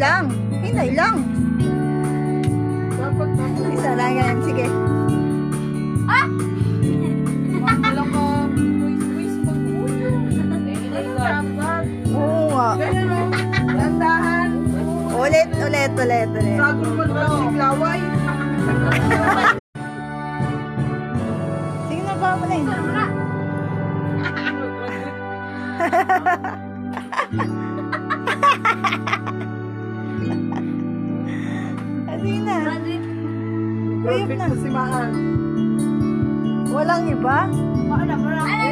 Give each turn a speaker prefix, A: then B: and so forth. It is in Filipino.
A: lang. Hinay lang.
B: Dapat na.
A: Isa lang yan. Sige.
B: Walang quiz mag-ulo.
A: Oo nga.
B: Ganyan o. Landahan.
A: Ulit.
B: Sagol mo naman si Glaway.
A: Sige na, ba mo na yun. Sige na. Wave na.
B: Perfect na si Maan.
A: Walang iba?
B: Maan na.